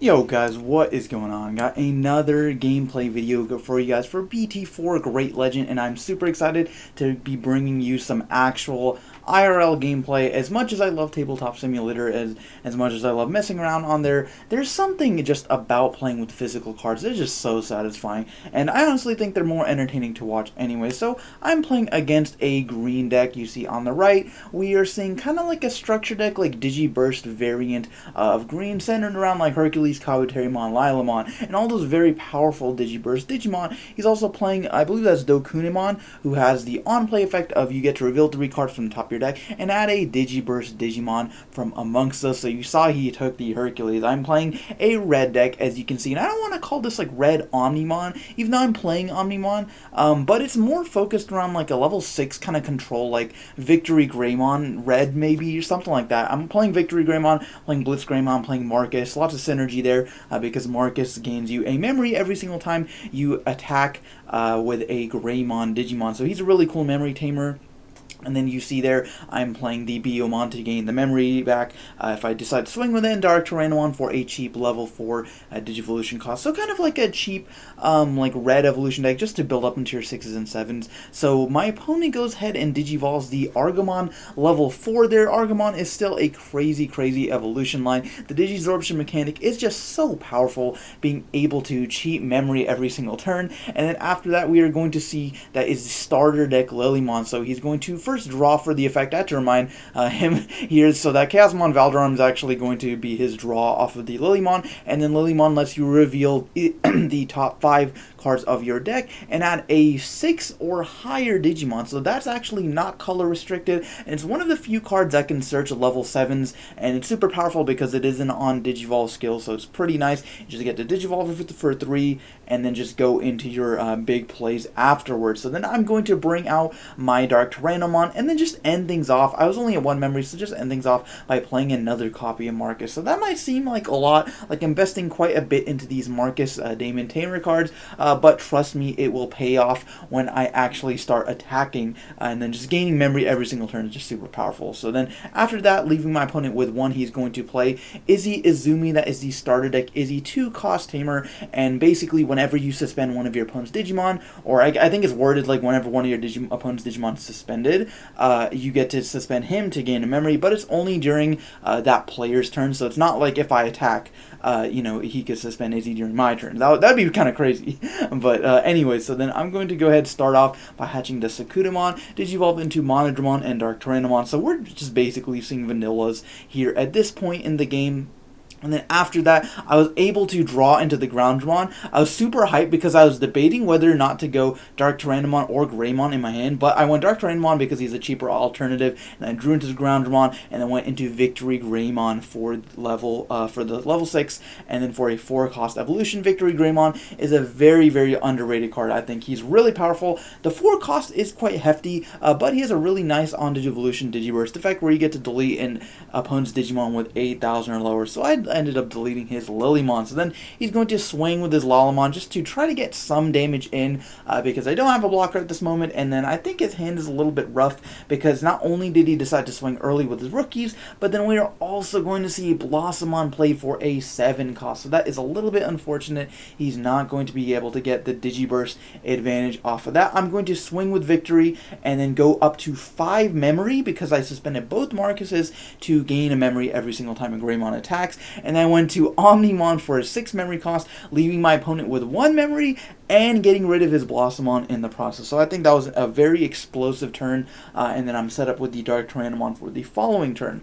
Yo guys, what is going on? Got another gameplay video for you guys for BT4 Great Legend, and I'm super excited to be bringing you some actual IRL gameplay. As much as I love Tabletop Simulator, as much as I love messing around on there, there's something just about playing with physical cards. It's just so satisfying, and I honestly think they're more entertaining to watch anyway. So I'm playing against a green deck. You see on the right, we are seeing kind of like a structure deck, like Digi-Burst variant of green, centered around like Hercules, Kabuterimon, Lilamon, and all those very powerful Digi-Burst Digimon. He's also playing, I believe that's Dokunimon, who has the on-play effect of you get to reveal 3 cards from the top of your deck and add a Digi-Burst Digimon from amongst us. So you saw he took the Hercules. I'm playing a red deck, as you can see, and I don't want to call this like red Omnimon, even though I'm playing Omnimon, but it's more focused around like a level 6 kind of control, like VictoryGreymon red maybe, or something like that. I'm playing VictoryGreymon, playing Blitzgreymon, playing Marcus, lots of synergy there, because Marcus gains you a memory every single time you attack with a Greymon Digimon. So he's a really cool memory tamer. And then you see there, I'm playing the Biomon to gain the memory back. If I decide to swing within Dark Tyrannomon for a cheap level 4 Digivolution cost. So kind of like a cheap, like red evolution deck, just to build up into your 6s and 7s. So my opponent goes ahead and Digivolves the Argomon level 4 there. Argomon is still a crazy evolution line. The Digisorption mechanic is just so powerful, being able to cheat memory every single turn. And then after that, we are going to see that is the starter deck Lilymon. So he's going to first draw for the effect. I have to remind him here, so that Chaosmon Valdorum is actually going to be his draw off of the Lilymon, and then Lilymon lets you reveal the top 5 cards of your deck and add a 6 or higher Digimon. So that's actually not color restricted, and it's one of the few cards that can search level 7s, and it's super powerful because it isn't on Digivolve skill, so it's pretty nice. You just get to Digivolve for 3 and then just go into your big plays afterwards. So then I'm going to bring out my Dark Tyrannomon and then just end things off. I was only at 1 memory, so just end things off by playing another copy of Marcus. So that might seem like a lot, like investing quite a bit into these Marcus Damon Tamer cards, but trust me, it will pay off when I actually start attacking, and then just gaining memory every single turn is just super powerful. So then after that, leaving my opponent with 1, he's going to play Izzy Izumi. That is the starter deck Izzy 2 cost tamer, and basically whenever you suspend one of your opponent's Digimon, or I think it's worded like whenever one of your opponent's Digimon is suspended, you get to suspend him to gain a memory, but it's only during that player's turn. So it's not like if I attack, he could suspend Izzy during my turn. That'd be kind of crazy. But anyway, so then I'm going to go ahead and start off by hatching the Sakutamon, Digivolve into Monodramon and Dark Tyrannomon. So we're just basically seeing vanillas here at this point in the game. And then after that, I was able to draw into the Groundmon. I was super hyped because I was debating whether or not to go Dark Tyrannomon or Greymon in my hand, but I went Dark Tyrannomon because he's a cheaper alternative, and I drew into the Groundmon, and then went into VictoryGreymon for the level 6, and then for a 4 cost evolution. VictoryGreymon is a very underrated card. I think he's really powerful. The 4 cost is quite hefty, but he has a really nice on-Digivolution Digi-Burst effect where you get to delete an opponent's Digimon with 8,000 or lower. So I ended up deleting his Lilymon. So then he's going to swing with his Lalamon just to try to get some damage in, because I don't have a blocker at this moment. And then I think his hand is a little bit rough because not only did he decide to swing early with his rookies, but then we are also going to see Blossomon play for a 7 cost. So that is a little bit unfortunate. He's not going to be able to get the Digi-Burst advantage off of that. I'm going to swing with Victory and then go up to 5 memory because I suspended both Marcuses to gain a memory every single time a Greymon attacks. And I went to Omnimon for a 6 memory cost, leaving my opponent with 1 memory and getting rid of his Blossomon in the process. So I think that was a very explosive turn, and then I'm set up with the Dark Tyrannomon for the following turn.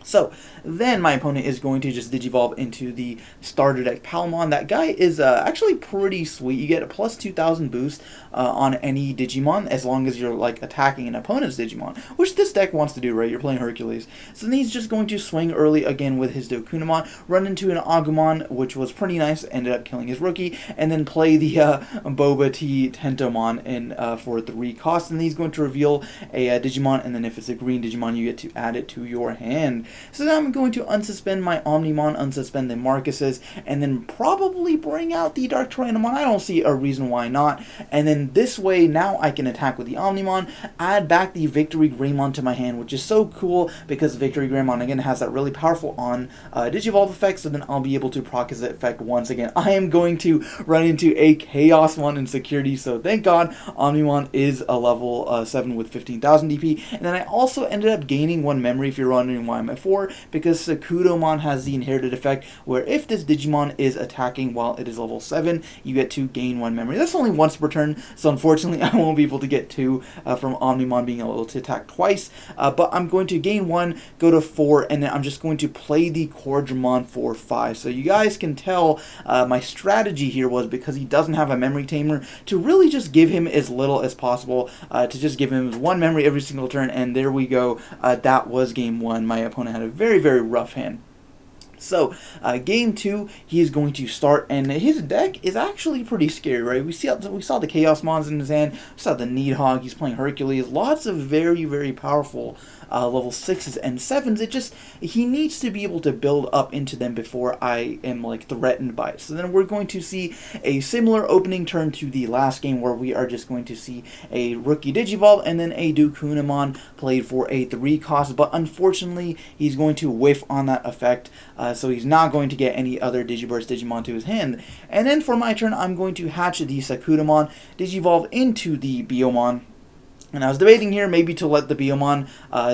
So then my opponent is going to just Digivolve into the starter deck Palmon. That guy is actually pretty sweet. You get a plus 2,000 boost on any Digimon as long as you're like attacking an opponent's Digimon, which this deck wants to do, right? You're playing Hercules. So then he's just going to swing early again with his Dokunimon, run into an Agumon, which was pretty nice, ended up killing his rookie, and then play the Boba T Tentomon in for 3 costs. And he's going to reveal a Digimon, and then if it's a green Digimon, you get to add it to your hand. So now I'm going to unsuspend my Omnimon, unsuspend the Marcuses, and then probably bring out the Dark Tyrannomon. I don't see a reason why not. And then this way, now I can attack with the Omnimon, add back the VictoryGreymon to my hand, which is so cool because VictoryGreymon again has that really powerful on Digivolve effect, so then I'll be able to proc his effect once again. I am going to run into a Chaosmon in security, so thank God Omnimon is a level 7 with 15,000 DP. And then I also ended up gaining 1 memory, if you're wondering why I'm at 4, because Sakudomon has the inherited effect where if this Digimon is attacking while it is level 7, you get to gain 1 memory. That's only once per turn, so unfortunately I won't be able to get 2 from Omnimon being able to attack twice, but I'm going to gain 1, go to 4, and then I'm just going to play the Cordramon for 5. So you guys can tell my strategy here was, because he doesn't have a memory tamer, to really just give him as little as possible, to just give him 1 memory every single turn, and there we go. That was game 1. My opponent had a very, very rough hand. So, game 2, he is going to start, and his deck is actually pretty scary, right? We saw the Chaosmons in his hand, we saw the Needhog, he's playing Hercules, lots of very, very powerful level 6s and 7s. He needs to be able to build up into them before I am, like, threatened by it. So then we're going to see a similar opening turn to the last game, where we are just going to see a rookie Digivolve, and then a Dukunamon played for a 3 cost, but unfortunately, he's going to whiff on that effect, so he's not going to get any other Digi-Burst Digimon to his hand. And then for my turn, I'm going to hatch the Sakudomon, Digivolve into the Biomon. And I was debating here maybe to let the Biomon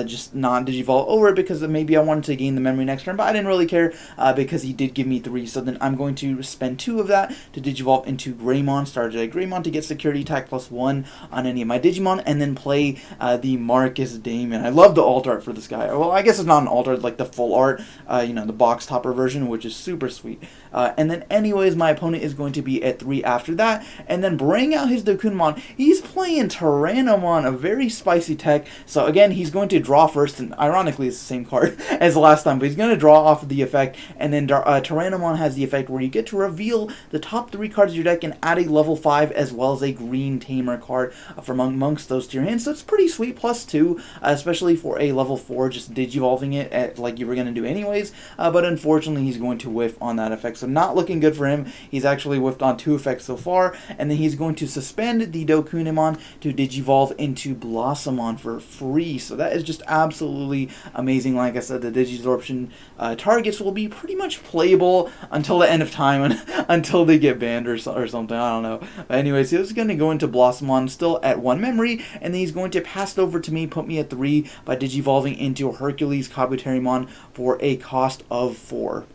just not Digivolve over it, because maybe I wanted to gain the memory next turn, but I didn't really care because he did give me 3. So then I'm going to spend 2 of that to Digivolve into Greymon, started Greymon to get security attack +1 on any of my Digimon, and then play the Marcus Damon. I love the alt art for this guy. Well, I guess it's not an alt art, like the full art, you know, the box topper version, which is super sweet. And then anyways, my opponent is going to be at 3 after that, and then bring out his Dukunamon. He's playing Tyrannomon, a very spicy tech. So again, he's going to draw first, and ironically it's the same card as last time, but he's going to draw off of the effect, and then Tyrannomon has the effect where you get to reveal the top 3 cards of your deck and add a level 5 as well as a green tamer card from amongst those to your hand. So it's pretty sweet, +2, especially for a level 4, just Digivolving it at, like you were going to do anyways, but unfortunately he's going to whiff on that effect, so not looking good for him. He's actually whiffed on 2 effects so far, and then he's going to suspend the Dukunamon to Digivolve into Blossomon for free. So that is just absolutely amazing. Like I said, the Digisorption targets will be pretty much playable until the end of time, until they get banned or something. I don't know. But anyways, he's going to go into Blossomon still at 1 memory, and then he's going to pass it over to me, put me at 3 by Digivolving into Hercules Kabuterimon for a cost of 4.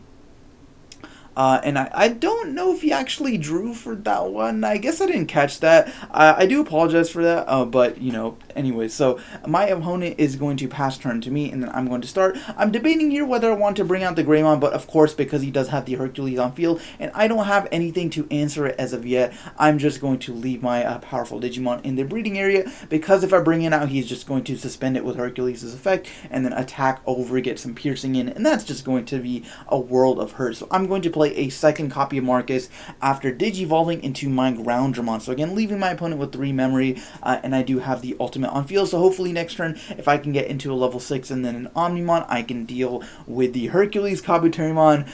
And I don't know if he actually drew for that one. I guess I didn't catch that. I do apologize for that, but, you know, anyways. So, my opponent is going to pass turn to me, and then I'm going to start. I'm debating here whether I want to bring out the Greymon, but of course, because he does have the Hercules on field, and I don't have anything to answer it as of yet, I'm just going to leave my powerful Digimon in the breeding area, because if I bring it out, he's just going to suspend it with Hercules' effect, and then attack over, get some piercing in, and that's just going to be a world of hurt. So, I'm going to play a second copy of Marcus after Digivolving into my Groundramon. So again, leaving my opponent with 3 memory, and I do have the ultimate on field, so hopefully next turn, if I can get into a level 6 and then an Omnimon, I can deal with the Hercules Kabuterimon.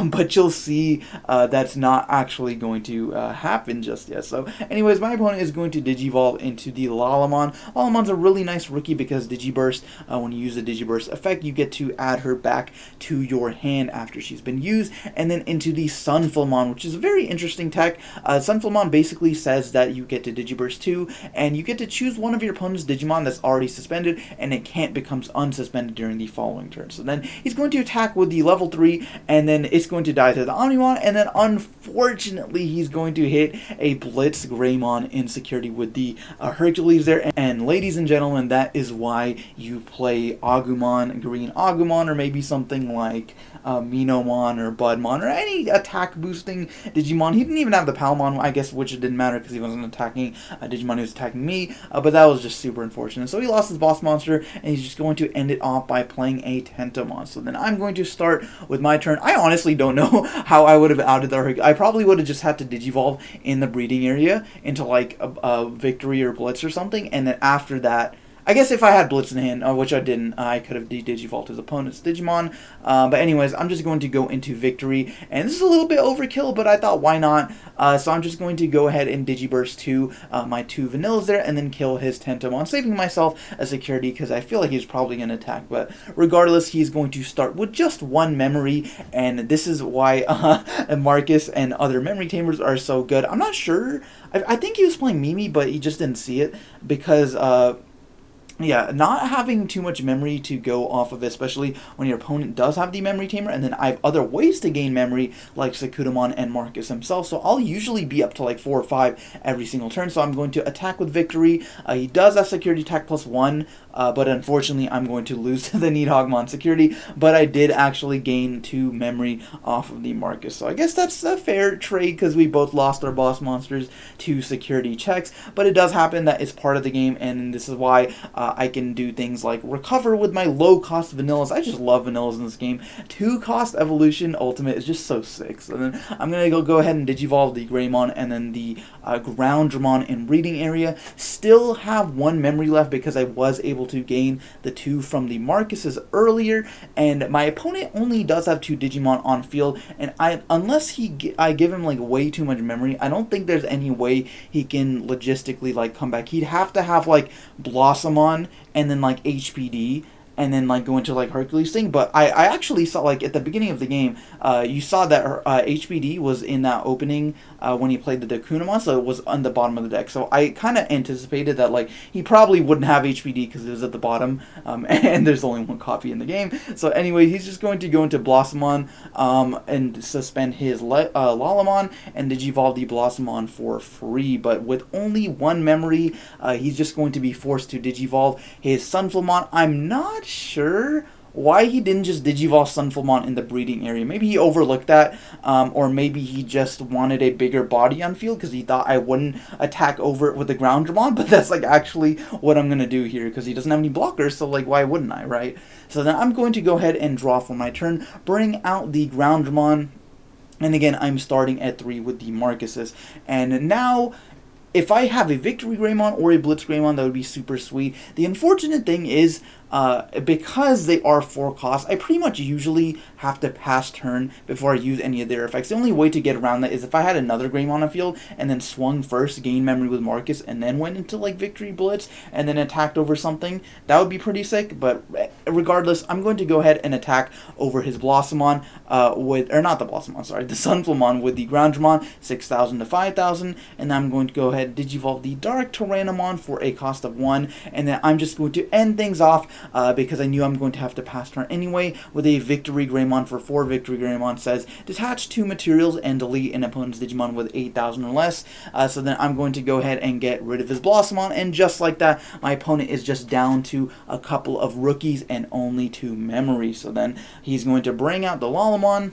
But you'll see that's not actually going to happen just yet. So anyways, my opponent is going to Digivolve into the Lalamon. Lalamon's a really nice rookie because Digi-Burst, when you use the Digi-Burst effect, you get to add her back to your hand after she's been used. And then into the Sunfilmon, which is a very interesting tech. Sunfilmon basically says that you get to Digi-Burst 2, and you get to choose one of your opponent's Digimon that's already suspended, and it can't become unsuspended during the following turn. So then he's going to attack with the level 3, and then it's going to die to the Omnimon, and then unfortunately he's going to hit a Blitz Greymon in security with the Hercules there. And ladies and gentlemen, that is why you play Agumon, Green Agumon, or maybe something like Minomon or Budmon or any attack boosting Digimon. He didn't even have the Palmon, I guess, which it didn't matter because he wasn't attacking Digimon, he was attacking me, but that was just super unfortunate. So he lost his boss monster, and he's just going to end it off by playing a Tentomon. So then I'm going to start with my turn. I honestly don't know how I would have outed the Hercules. I probably would have just had to Digivolve in the breeding area into like a Victory or Blitz or something, and then after that I guess if I had Blitz in hand, which I didn't, I could have Digivolved his opponent's Digimon. But anyways, I'm just going to go into Victory. And this is a little bit overkill, but I thought, why not? So I'm just going to go ahead and Digi-Burst to my 2 Vanillas there, and then kill his Tentomon, saving myself a security, because I feel like he's probably going to attack. But regardless, he's going to start with just 1 memory, and this is why Marcus and other memory tamers are so good. I'm not sure. I think he was playing Mimi, but he just didn't see it, because yeah, not having too much memory to go off of, especially when your opponent does have the memory tamer, and then I have other ways to gain memory, like Sakudamon and Marcus himself, so I'll usually be up to like 4 or 5 every single turn, so I'm going to attack with Victory. He does have security attack +1, but unfortunately I'm going to lose to the Nidhoggmon security, but I did actually gain 2 memory off of the Marcus, so I guess that's a fair trade, because we both lost our boss monsters to security checks, but it does happen. That is part of the game, and this is why I can do things like recover with my low-cost vanillas. I just love vanillas in this game. 2-cost evolution ultimate is just so sick. So then I'm going to go ahead and Digivolve the Greymon and then the Groundramon in Breeding Area. Still have 1 memory left because I was able to gain the 2 from the Marcuses earlier, and my opponent only does have 2 Digimon on field, and unless I give him like way too much memory, I don't think there's any way he can logistically like come back. He'd have to have like Blossomon and then like HPD, and then like go into like Hercules thing. But I actually saw, like, at the beginning of the game, you saw that HPD was in that opening when he played the Dakunamon, so it was on the bottom of the deck. So I kind of anticipated that like he probably wouldn't have HPD because it was at the bottom, and there's only 1 copy in the game. So anyway, he's just going to go into Blossomon and suspend his Lalamon and Digivolve the Blossomon for free. But with only 1 memory, he's just going to be forced to Digivolve his Sunflowmon. I'm not sure why he didn't just Digivolve Sunflowmon in the breeding area. Maybe he overlooked that, or maybe he just wanted a bigger body on field because he thought I wouldn't attack over it with the Groundramon, but that's like actually what I'm going to do here because he doesn't have any blockers, so like why wouldn't I, right? So then I'm going to go ahead and draw for my turn, bring out the Groundramon, and again I'm starting at 3 with the Marcuses. And now, if I have a VictoryGreymon or a BlitzGreymon, that would be super sweet. The unfortunate thing is, because they are 4 costs, I pretty much usually have to pass turn before I use any of their effects. The only way to get around that is if I had another Greymon on field and then swung first, gained memory with Marcus, and then went into like Victory Blitz and then attacked over something. That would be pretty sick, but regardless, I'm going to go ahead and attack over his Blossomon not the Blossomon, sorry, the Sunflowmon with the Groundramon, 6,000 to 5,000, and then I'm going to go ahead and Digivolve the Dark Tyrannomon for a cost of 1, and then I'm just going to end things off because I knew I'm going to have to pass turn anyway with a VictoryGreymon for 4. VictoryGreymon says detach 2 materials and delete an opponent's Digimon with 8,000 or less. So then I'm going to go ahead and get rid of his Blossomon, and just like that, my opponent is just down to a couple of rookies and only 2 memories. So then he's going to bring out the Lalamon,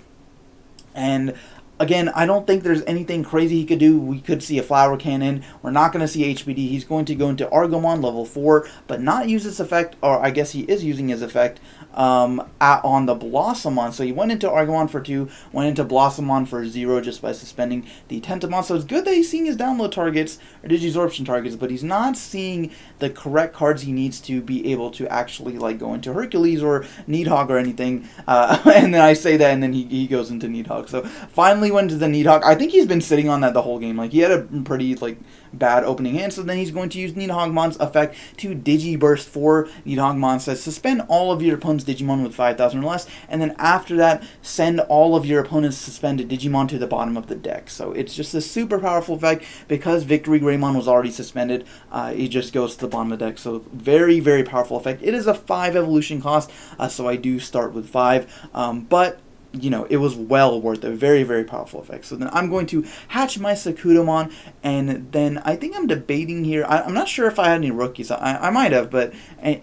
and again, I don't think there's anything crazy he could do. We could see a Flower Cannon. We're not going to see HPD. He's going to go into Argomon level 4, but not use this effect, or I guess he is using his effect on the Blossomon. So he went into Argomon for 2, went into Blossomon for 0 just by suspending the Tentomon. So it's good that he's seeing his download targets, or Digisorption targets, but he's not seeing the correct cards he needs to be able to actually like go into Hercules or Nidhogg or anything. And then I say that, and then he goes into Nidhogg. So finally went to the Nidhogg. I think he's been sitting on that the whole game. Like, he had a pretty like bad opening hand, so then he's going to use Nidhoggmon's effect to Digi-Burst 4. Nidhoggmon says suspend all of your opponent's Digimon with 5,000 or less, and then after that send all of your opponent's suspended Digimon to the bottom of the deck. So it's just a super powerful effect because VictoryGreymon was already suspended. It just goes to the bottom of the deck. So very, very powerful effect. It is a 5 evolution cost, so I do start with 5, but you know, it was well worth it. Very, very powerful effect. So then I'm going to hatch my Sakudamon, and then I think I'm debating here. I'm not sure if I had any rookies. I might have, but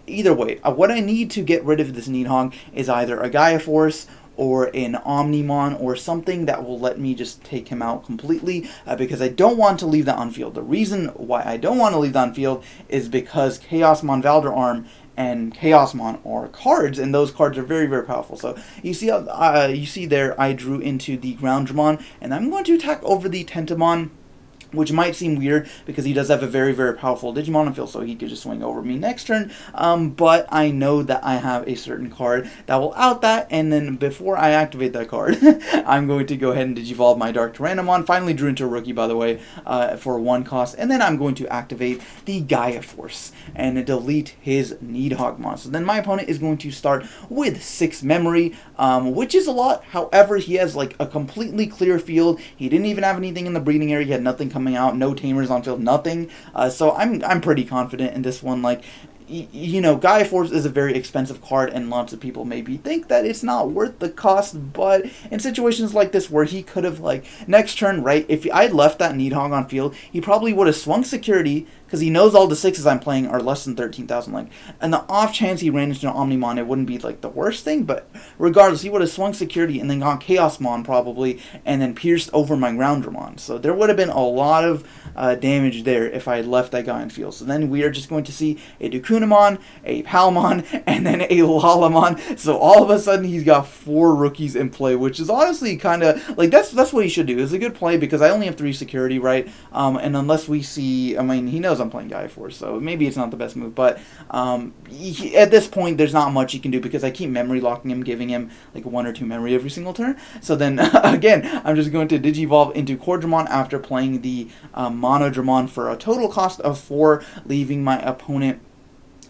either way, what I need to get rid of this Nidhogg is either a Gaia Force or an Omnimon or something that will let me just take him out completely, because I don't want to leave that on field. The reason why I don't want to leave that on field is because Chaosmon Valderarm and Chaosmon are cards, and those cards are very, very powerful. So you see how you see there I drew into the Groundramon, and I'm going to attack over the Tentomon which might seem weird because he does have a very, very powerful Digimon on field, so he could just swing over me next turn. But I know that I have a certain card that will out that, and then before I activate that card, I'm going to go ahead and Digivolve my Dark Tyrannomon. Finally drew into a rookie, by the way, for 1 cost, and then I'm going to activate the Gaia Force and delete his Nidhoggmon. So then my opponent is going to start with 6 memory, which is a lot. However, he has like a completely clear field. He didn't even have anything in the breeding area. He had nothing coming out, no tamers on field, nothing. So I'm pretty confident in this one. Like, you know, Gaia Force is a very expensive card, and lots of people maybe think that it's not worth the cost, but in situations like this where he could have, like, next turn, right, if I had left that Nidhogg on field, he probably would have swung security, because he knows all the 6s I'm playing are less than 13,000, like, and the off chance he ran into an Omnimon, it wouldn't be, like, the worst thing, but regardless, he would have swung security and then gone Chaosmon, probably, and then pierced over my Groundramon, so there would have been a lot of damage there if I had left that guy on field. So then we are just going to see a Dukunamon, a Palmon, and then a Lalamon. So all of a sudden he's got 4 rookies in play, which is honestly kind of like that's what he should do. It's a good play because I only have 3 security, right? And unless we see, I mean, he knows I'm playing Gaia Force, so maybe it's not the best move. But at this point, there's not much he can do because I keep memory locking him, giving him like 1 or 2 memory every single turn. So then again, I'm just going to Digivolve into Cordramon after playing the Monodramon for a total cost of 4, leaving my opponent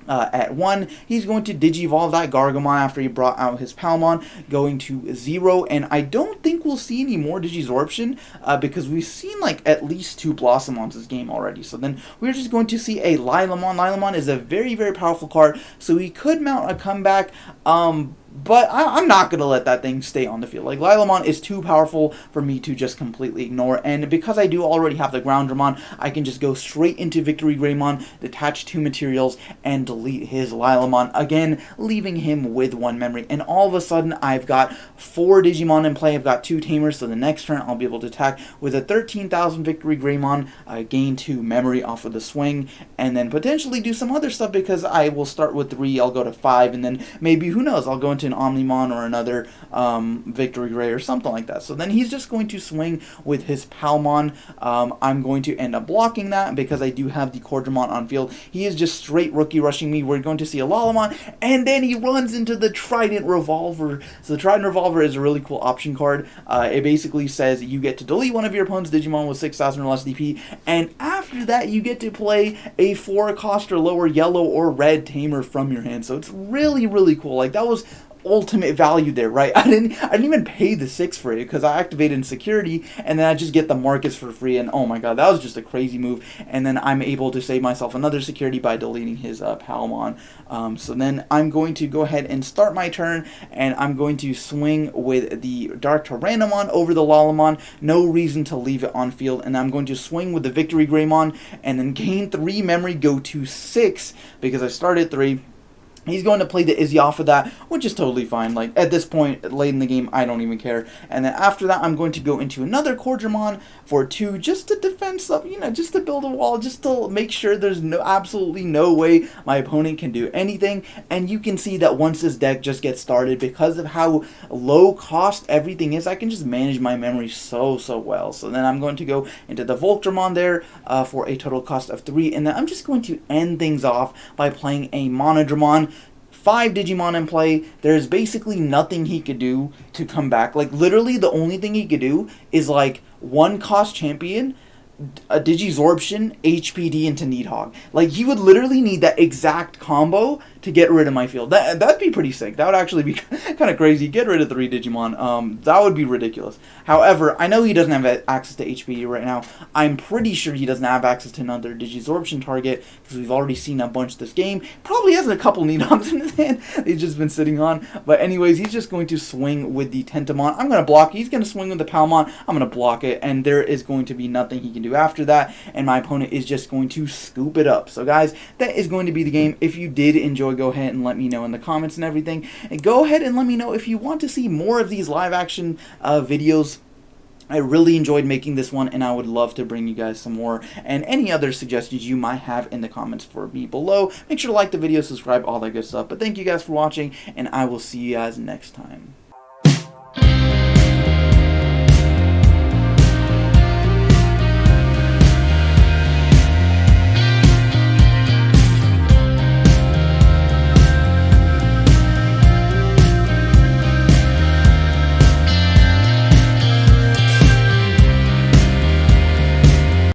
at 1. He's going to Digivolve that Gargomon after he brought out his Palmon, going to 0, and I don't think we'll see any more Digisorption because we've seen like at least 2 Blossomons this game already. So then we're just going to see a Lilamon. Lilamon is a very, very powerful card, so he could mount a comeback, but I'm not going to let that thing stay on the field. Like, Lilamon is too powerful for me to just completely ignore. And because I do already have the Groundramon, I can just go straight into VictoryGreymon, detach 2 materials, and delete his Lilamon. Again, leaving him with 1 memory. And all of a sudden, I've got 4 Digimon in play. I've got 2 tamers, so the next turn I'll be able to attack with a 13,000 VictoryGreymon, gain 2 memory off of the swing, and then potentially do some other stuff because I will start with 3, I'll go to 5, and then maybe, who knows, I'll go into an Omnimon or another VictoryGrey or something like that. So then he's just going to swing with his Palmon. I'm going to end up blocking that because I do have the Cordramon on field. He is just straight rookie rushing me. We're going to see a Lalamon, and then he runs into the Trident Revolver. So the Trident Revolver is a really cool option card. It basically says you get to delete one of your opponent's Digimon with 6,000 or less DP, and after that you get to play a 4 cost or lower yellow or red tamer from your hand. So it's really, really cool. Like, that was ultimate value there, right? I didn't even pay the 6 for it because I activated in security, and then I just get the markets for free, and oh my god, that was just a crazy move. And then I'm able to save myself another security by deleting his Palmon. So then I'm going to go ahead and start my turn, and I'm going to swing with the Dark Tyrannomon over the Lalamon. No reason to leave it on field, and I'm going to swing with the VictoryGreymon, and then gain 3 memory, go to 6 because I started 3. He's going to play the Izzy off of that, which is totally fine. Like, at this point, late in the game, I don't even care. And then after that, I'm going to go into another Cordramon for 2, just to defend stuff, you know, just to build a wall, just to make sure there's absolutely no way my opponent can do anything. And you can see that once this deck just gets started, because of how low cost everything is, I can just manage my memory so well. So then I'm going to go into the Voltramon there for a total cost of 3. And then I'm just going to end things off by playing a Monodramon. 5 Digimon in play. There's basically nothing he could do to come back. Like, literally the only thing he could do is like 1 cost champion, a Digisorption, HPD into Nidhogg. Like, he would literally need that exact combo to get rid of my field. That'd be pretty sick. That would actually be kind of crazy. Get rid of 3 Digimon. That would be ridiculous. However, I know he doesn't have access to HPD right now. I'm pretty sure he doesn't have access to another Digisorption target because we've already seen a bunch this game. Probably has a couple Nidhoggs in his hand he's just been sitting on. But anyways, he's just going to swing with the Tentamon. I'm going to block. He's going to swing with the Palmon. I'm going to block it, and there is going to be nothing he can do after that, and my opponent is just going to scoop it up. So guys, that is going to be the game. If you did enjoy, go ahead and let me know in the comments and everything, and go ahead and let me know if you want to see more of these live action videos. I really enjoyed making this one, and I would love to bring you guys some more, and any other suggestions you might have in the comments for me below. Make sure to like the video, subscribe, all that good stuff. But thank you guys for watching, and I will see you guys next time.